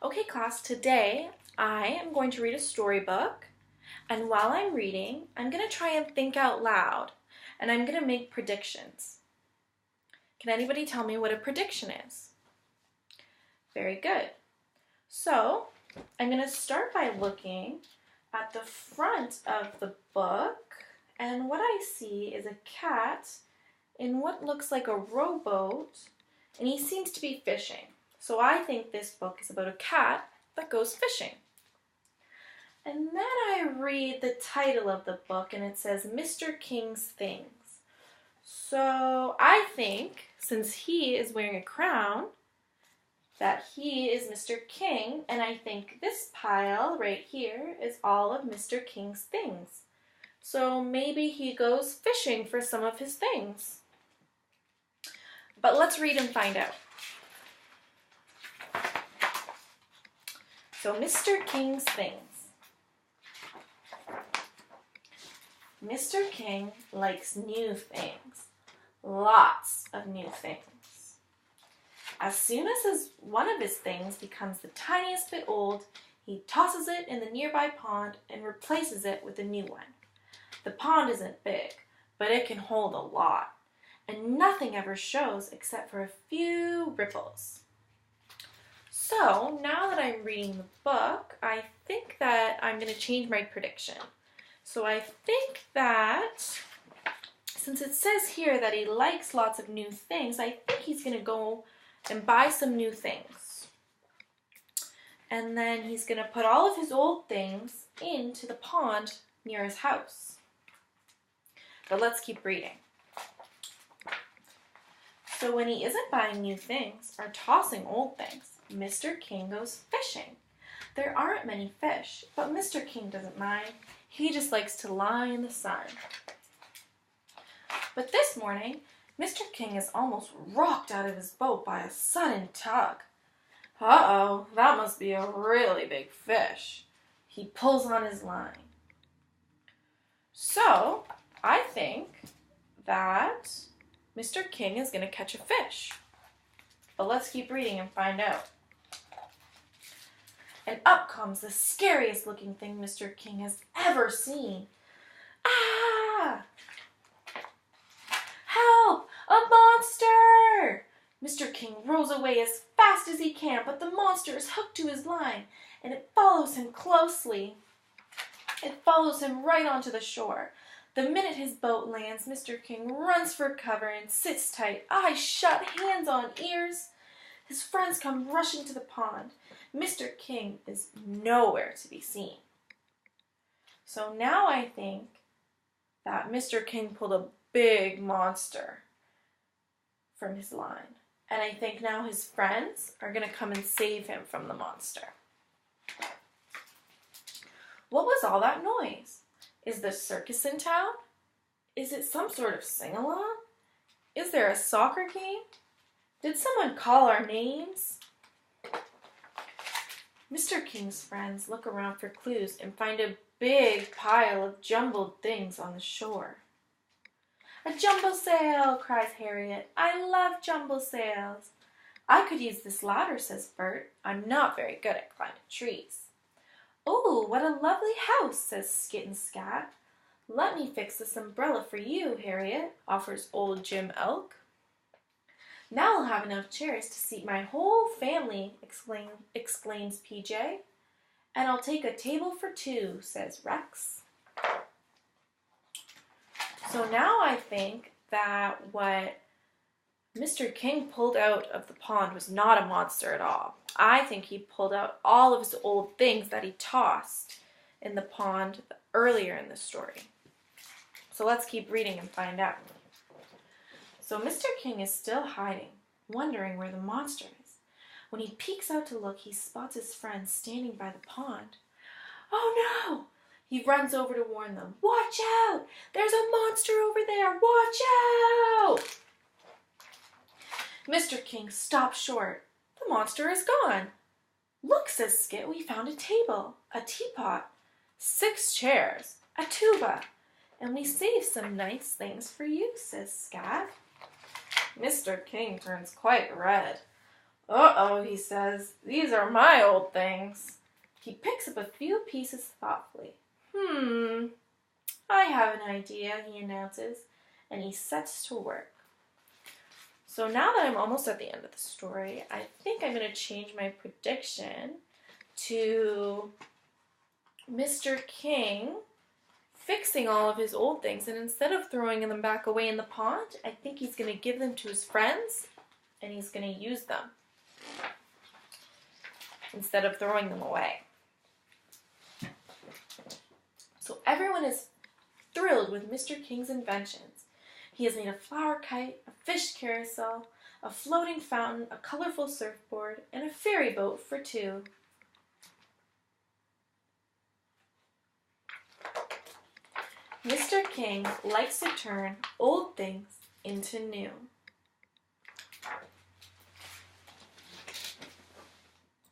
Okay, class, today I am going to read a storybook, and while I'm reading, I'm going to try and think out loud, and I'm going to make predictions. Can anybody tell me what a prediction is? Very good. So, I'm going to start by looking at the front of the book, and what I see is a cat in what looks like a rowboat, and he seems to be fishing. So I think this book is about a cat that goes fishing. And then I read the title of the book and it says Mr. King's Things. So I think, since he is wearing a crown, that he is Mr. King, and I think this pile right here is all of Mr. King's things. So maybe he goes fishing for some of his things. But let's read and find out. So, Mr. King's things. Mr. King likes new things. Lots of new things. As soon as one of his things becomes the tiniest bit old, he tosses it in the nearby pond and replaces it with a new one. The pond isn't big, but it can hold a lot, and nothing ever shows except for a few ripples. So, now that I'm reading the book, I think that I'm going to change my prediction. So I think that, since it says here that he likes lots of new things, I think he's going to go and buy some new things. And then he's going to put all of his old things into the pond near his house. But let's keep reading. So when he isn't buying new things or tossing old things, Mr. King goes fishing. There aren't many fish, but Mr. King doesn't mind. He just likes to lie in the sun. But this morning, Mr. King is almost rocked out of his boat by a sudden tug. Uh-oh, that must be a really big fish. He pulls on his line. So, I think that Mr. King is going to catch a fish. But let's keep reading and find out. And up comes the scariest looking thing Mr. King has ever seen. Ah! Help! A monster! Mr. King rows away as fast as he can, but the monster is hooked to his line, and it follows him closely. It follows him right onto the shore. The minute his boat lands, Mr. King runs for cover and sits tight, eyes shut, hands on ears. His friends come rushing to the pond. Mr. King is nowhere to be seen. So now I think that Mr. King pulled a big monster from his line. And I think now his friends are going to come and save him from the monster. What was all that noise? Is the circus in town? Is it some sort of sing-along? Is there a soccer game? Did someone call our names? Mr. King's friends look around for clues and find a big pile of jumbled things on the shore. A jumble sail, cries Harriet. I love jumble sails. I could use this ladder, says Bert. I'm not very good at climbing trees. Oh, what a lovely house, says Skit and Scat. Let me fix this umbrella for you, Harriet, offers old Jim Elk. Now I'll have enough chairs to seat my whole family, exclaims PJ. And I'll take a table for two, says Rex. So now I think that what Mr. King pulled out of the pond was not a monster at all. I think he pulled out all of his old things that he tossed in the pond earlier in the story. So let's keep reading and find out. So Mr. King is still hiding, wondering where the monster is. When he peeks out to look, he spots his friends standing by the pond. Oh no! He runs over to warn them. Watch out! There's a monster over there! Watch out! Mr. King stops short. The monster is gone. Look, says Skit, we found a table, a teapot, 6 chairs, a tuba, and we saved some nice things for you, says Scat. Mr. King turns quite red. Uh-oh, he says. These are my old things. He picks up a few pieces thoughtfully. I have an idea, he announces, and he sets to work. So now that I'm almost at the end of the story, I think I'm going to change my prediction to Mr. King fixing all of his old things, and instead of throwing them back away in the pond, I think he's going to give them to his friends and he's going to use them instead of throwing them away. So everyone is thrilled with Mr. King's inventions. He has made a flower kite, a fish carousel, a floating fountain, a colorful surfboard, and a ferry boat for two. Mr. King likes to turn old things into new.